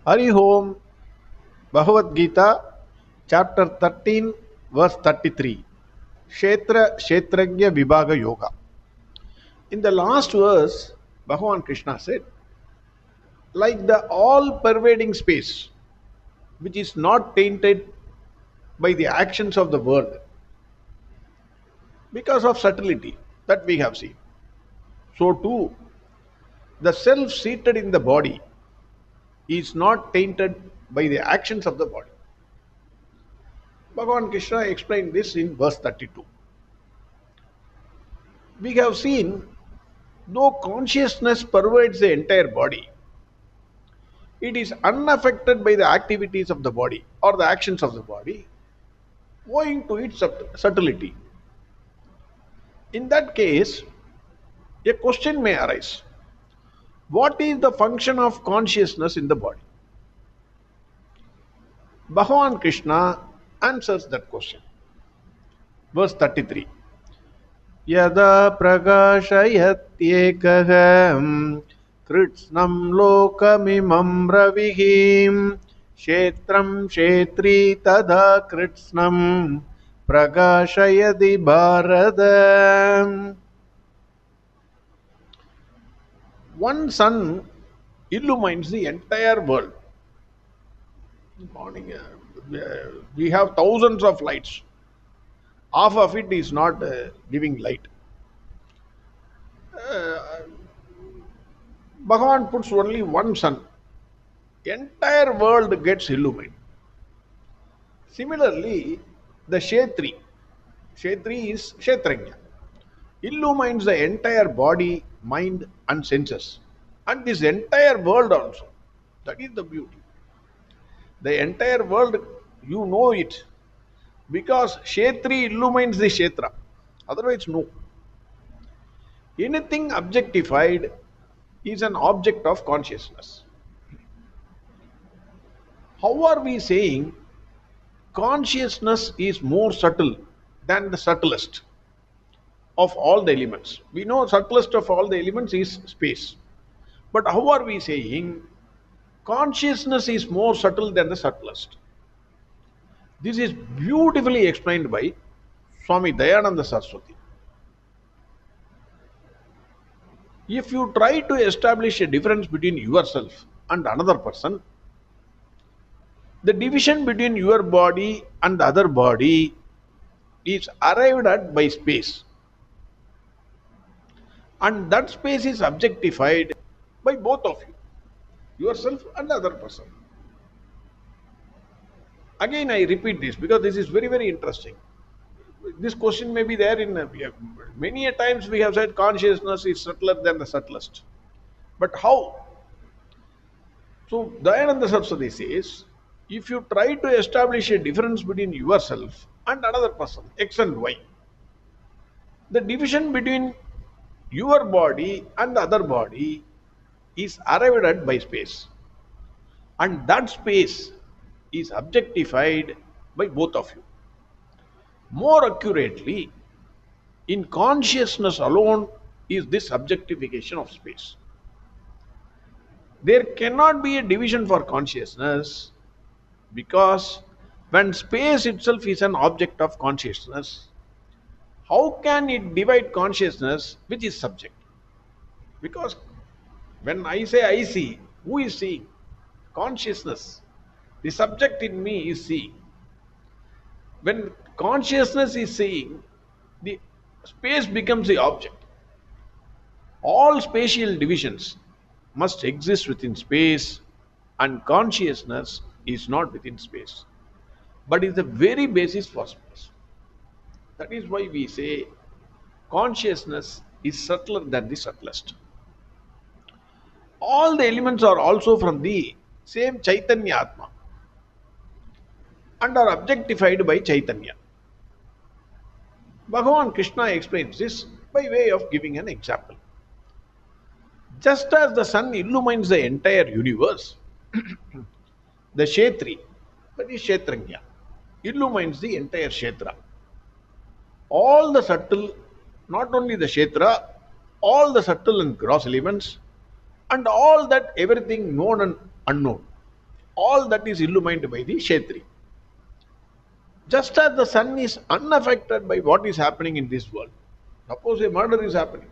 Hari Om, Bhagavad Gita, chapter 13, verse 33. Ksetra Kshetrajna Vibhaga Yoga. In the last verse, Bhagwan Krishna said, like the all pervading space, which is not tainted by the actions of the world because of subtlety that we have seen. So too, the self seated in the body is not tainted by the actions of the body. Bhagavan Krishna explained this in verse 32. We have seen, though consciousness pervades the entire body, it is unaffected by the activities of the body or the actions of the body, owing to its subtlety. In that case, a question may arise. What is the function of consciousness in the body? Bhagavan Krishna answers that question. Verse 33. Yada prakashayatyekham kritsnam lokamimam ravihim kshetram kshetri tada kritsnam prakashayadi bharata. One sun illumines the entire world. Morning, we have thousands of lights. Half of it is not giving light. Bhagavan puts only one sun. Entire world gets illumined. Similarly, the Kshetri is Kshetrajna, illumines the entire body, mind and senses. And this entire world also. That is the beauty. The entire world, you know it. Because Kshetri illumines the Ksetra. Otherwise, no. Anything objectified is an object of consciousness. How are we saying consciousness is more subtle than the subtlest of all the elements? We know subtlest of all the elements is space. But how are we saying consciousness is more subtle than the subtlest? This is beautifully explained by Swami Dayananda Saraswati. If you try to establish a difference between yourself and another person, the division between your body and the other body is arrived at by space. And that space is objectified by both of you, yourself and the other person. Again, I repeat this because this is very, very interesting. This question may be there in many a times we have said consciousness is subtler than the subtlest. But how? So, Dayananda Saraswati says, if you try to establish a difference between yourself and another person, X and Y, the division between your body and the other body is arrived at by space. And that space is objectified by both of you. More accurately, in consciousness alone is this objectification of space. There cannot be a division for consciousness because when space itself is an object of consciousness, how can it divide consciousness which is subject? Because when I say I see, who is seeing? Consciousness. The subject in me is seeing. When consciousness is seeing, the space becomes the object. All spatial divisions must exist within space, and consciousness is not within space, but is the very basis for space. That is why we say consciousness is subtler than the subtlest. All the elements are also from the same Chaitanya Atma and are objectified by Chaitanya. Bhagavan Krishna explains this by way of giving an example. Just as the sun illumines the entire universe, the Kshetri, that is Kshetrajna, illumines the entire Kshetra. All the subtle, not only the Ksetra, all the subtle and gross elements, and all that everything known and unknown, all that is illumined by the Ksetri. Just as the sun is unaffected by what is happening in this world. Suppose a murder is happening,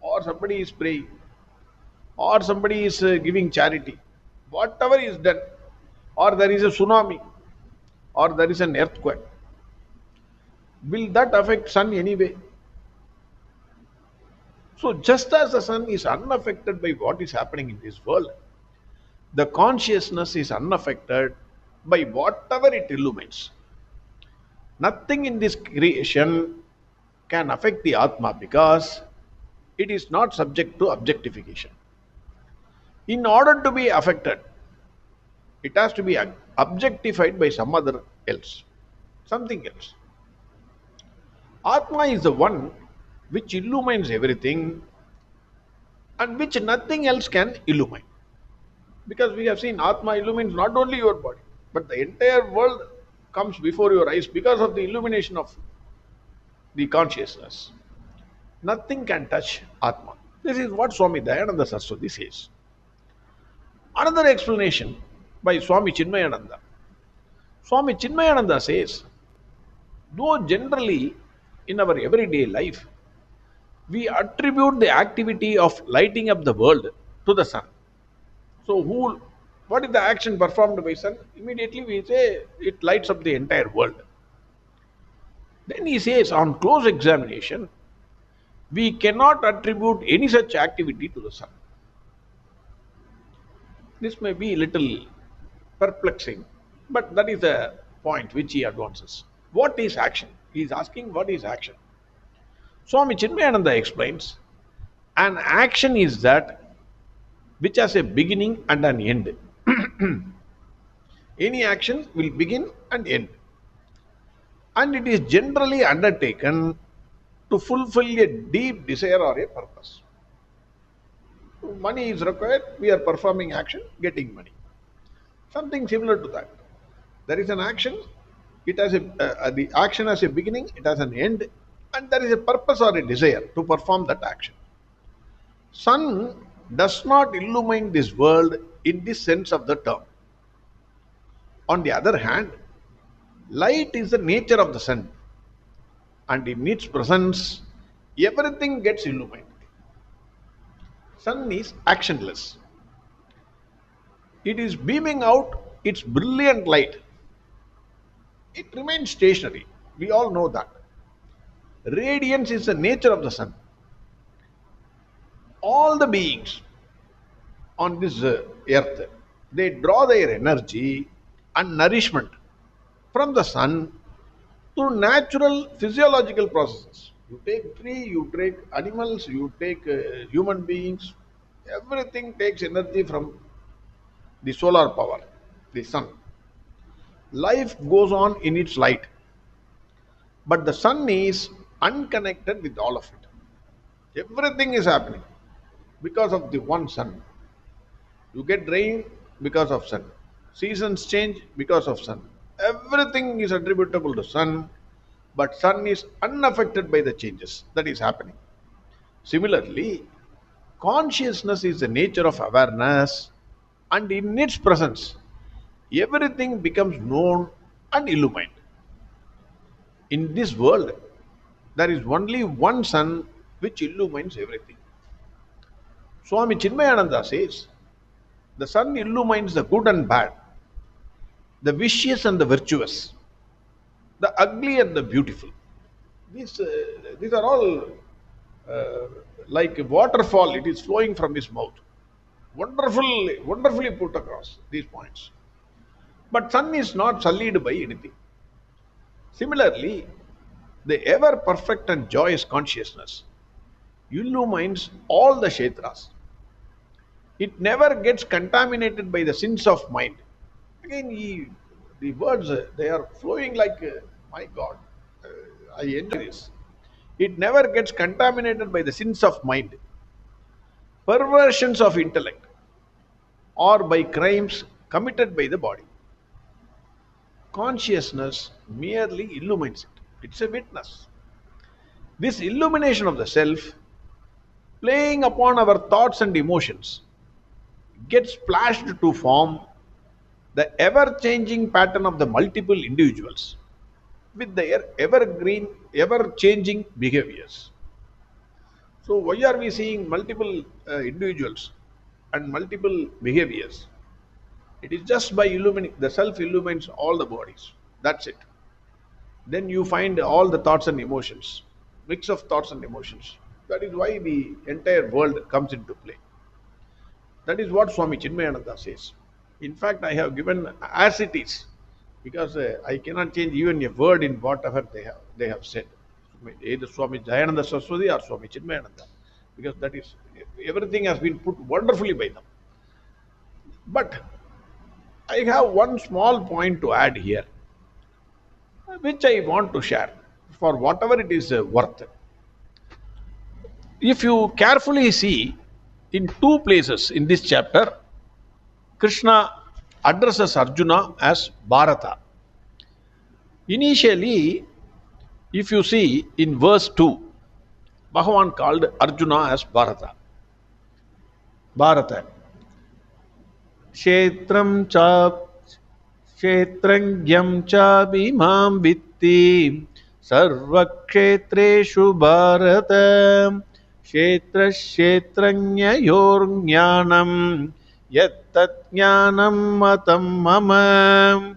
or somebody is praying, or somebody is giving charity, whatever is done, or there is a tsunami, or there is an earthquake, will that affect sun anyway? So just as the sun is unaffected by what is happening in this world, the consciousness is unaffected by whatever it illumines. Nothing in this creation can affect the Atma because it is not subject to objectification. In order to be affected, it has to be objectified by some other else, something else. Atma is the one which illumines everything and which nothing else can illumine. Because we have seen Atma illumines not only your body, but the entire world comes before your eyes because of the illumination of the consciousness. Nothing can touch Atma. This is what Swami Dayananda Saraswati says. Another explanation by Swami Chinmayananda. Swami Chinmayananda says, though generally in our everyday life, we attribute the activity of lighting up the world to the sun. So what is the action performed by sun? Immediately we say it lights up the entire world. Then he says, on close examination, we cannot attribute any such activity to the sun. This may be a little perplexing, but that is the point which he advances. What is action? He is asking what is action. Swami Chinmayananda explains, an action is that which has a beginning and an end. Any action will begin and end. And it is generally undertaken to fulfill a deep desire or a purpose. Money is required, we are performing action, getting money. Something similar to that. There is an action, it has the action has a beginning, it has an end, and there is a purpose or a desire to perform that action. Sun does not illumine this world in this sense of the term. On the other hand, light is the nature of the sun, and in its presence, everything gets illumined. Sun is actionless. It is beaming out its brilliant light. It remains stationary. We all know that. Radiance is the nature of the sun. All the beings on this earth, they draw their energy and nourishment from the sun through natural physiological processes. You take tree, you take animals, you take human beings, everything takes energy from the solar power, the sun. Life goes on in its light, but the sun is unconnected with all of it. Everything is happening because of the one sun. You get rain because of sun. Seasons change because of sun. Everything is attributable to sun, but sun is unaffected by the changes that is happening. Similarly, consciousness is the nature of awareness, and in its presence, everything becomes known and illumined. In this world, there is only one sun which illumines everything. Swami Chinmayananda says, the sun illumines the good and bad, the vicious and the virtuous, the ugly and the beautiful. These are all like a waterfall, it is flowing from his mouth. Wonderfully put across these points. But sun is not sullied by anything. Similarly, the ever perfect and joyous consciousness illumines all the Kshetras. It never gets contaminated by the sins of mind. Again, the words, they are flowing like, my God, I enjoy this. It never gets contaminated by the sins of mind, perversions of intellect, or by crimes committed by the body. Consciousness merely illumines it. It's a witness. This illumination of the self, playing upon our thoughts and emotions, gets splashed to form the ever changing pattern of the multiple individuals with their evergreen, ever changing behaviors. So, why are we seeing multiple individuals and multiple behaviors? It is just by illumining, the self illumines all the bodies. That's it. Then you find all the thoughts and emotions, mix of thoughts and emotions. That is why the entire world comes into play. That is what Swami Chinmayananda says. In fact, I have given as it is, because I cannot change even a word in whatever they have said. Either Swami Jayananda Saraswati or Swami Chinmayananda, because that is everything has been put wonderfully by them. But I have one small point to add here, which I want to share for whatever it is worth. If you carefully see in two places in this chapter, Krishna addresses Arjuna as Bharata. Initially, if you see in verse 2, Bhagwan called Arjuna as Bharata. Bharata. Kshetram cha Kshetrangyam cha bhimam vitti sarvakshetreshu Bharata kshetrangyayor jnanam yattat jnanam matam mama.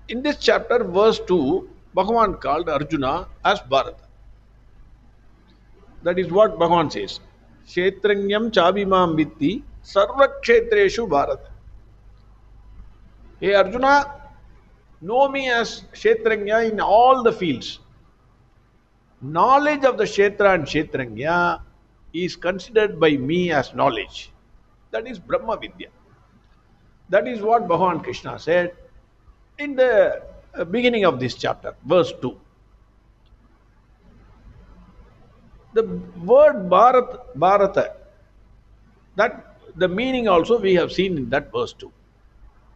In this chapter, verse 2, Bhagwan called Arjuna as Bharata. That is what Bhagwan says. Kshetranyam chabimam vitti sarvakshetreshu Bharata. Hey Arjuna, know me as Kshetranya in all the fields. Knowledge of the Kshetra and Kshetranya is considered by me as knowledge. That is Brahma Vidya. That is what Bhagavan Krishna said in the beginning of this chapter, verse 2. The word Bharata, that the meaning also we have seen in that verse 2.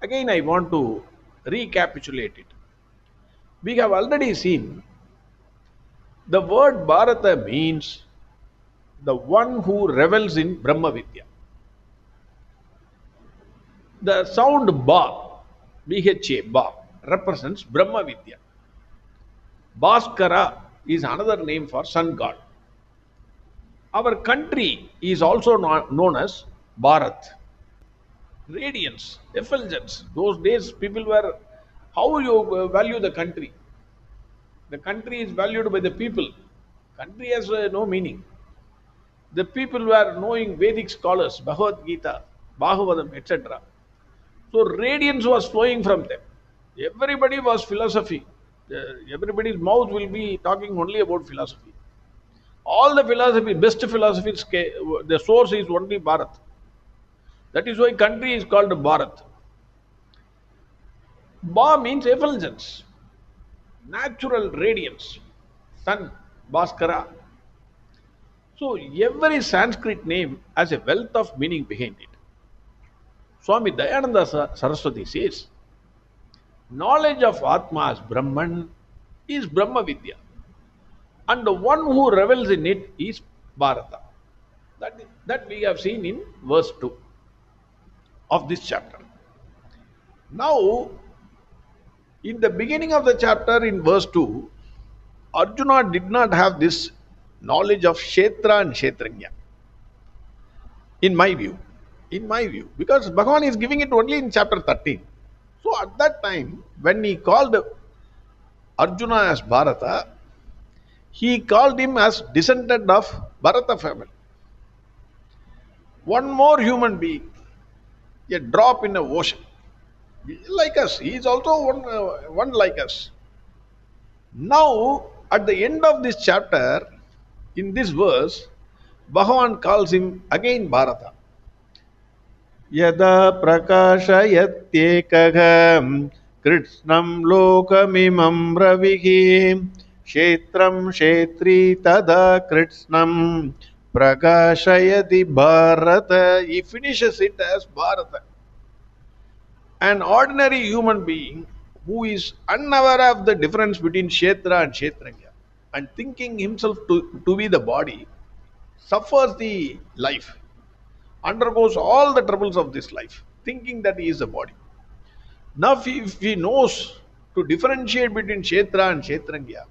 Again, I want to recapitulate it. We have already seen the word Bharata means the one who revels in Brahma Vidya. The sound Ba, BHA, Ba, represents Brahma Vidya. Bhaskara is another name for sun god. Our country is also known as Bharat. Radiance, effulgence. Those days people were, how you value the country? The country is valued by the people. Country has no meaning. The people were knowing Vedic scholars, Bhagavad Gita, Bhagavatam, etc. So radiance was flowing from them. Everybody was philosophy. Everybody's mouth will be talking only about philosophy. All the philosophy, best philosophies, the source is only Bharat. That is why country is called Bharat. Ba means effulgence, natural radiance, sun, Bhaskara. So every Sanskrit name has a wealth of meaning behind it. Swami Dayananda Saraswati says, knowledge of Atma as Brahman is Brahma Vidya, and the one who revels in it is Bharata. That we have seen in verse 2 of this chapter. Now, in the beginning of the chapter, in verse 2, Arjuna did not have this knowledge of Kshetra and Kshetranya. In my view, because Bhagavan is giving it only in chapter 13. So at that time, when he called Arjuna as Bharata, he called him as descendant of Bharata family. One more human being, a drop in the ocean. Like us, he is also one like us. Now, at the end of this chapter, in this verse, Bhagavan calls him again Bharata. Yada prakashayatyekagam krishnam lokamimam ravihi kshetram kshetri tada krishnam prakashayati Bharata. He finishes it as Bharata. An ordinary human being who is unaware of the difference between Kshetra and Kshetranya and thinking himself to be the body suffers the life, undergoes all the troubles of this life. thinking that he is a body. Now, if he knows to differentiate between Ksetra and Kshetranya,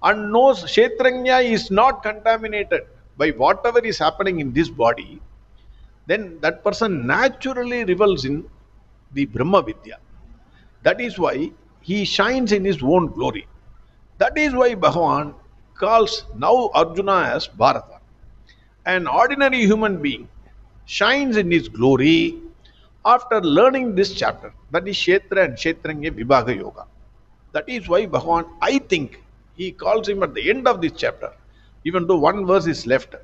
and knows Kshetranya is not contaminated by whatever is happening in this body, then that person naturally revels in the Brahma Vidya. That is why he shines in his own glory. That is why Bhagwan calls now Arjuna as Bharata. An ordinary human being shines in his glory after learning this chapter, that is Kshetra and Kshetranya Vibhaga Yoga. That is why Bhagwan, I think, he calls him at the end of this chapter, even though one verse is left.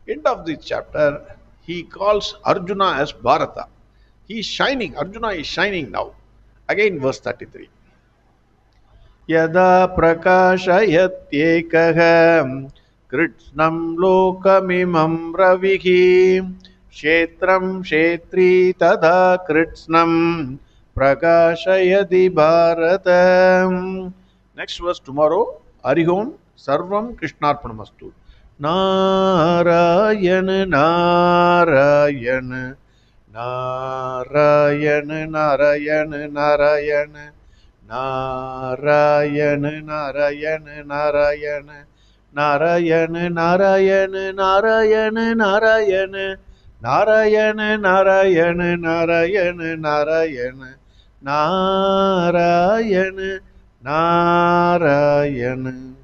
End of this chapter, he calls Arjuna as Bharata. He is shining, Arjuna is shining now. Again, verse 33. Yada prakashayatyekaham kritsnam lokamimam ravihi kshetram kshetri tada kritsnam prakashayati bharatam. Next verse tomorrow. Arihom sarvam krishnarpanamastu. Narayana Narayana Narayana Narayana Narayana Narayana Narayana Narayana Narayana Narayana Narayana Narayana Narayana Narayana Narayana Narayana Narayana Narayana.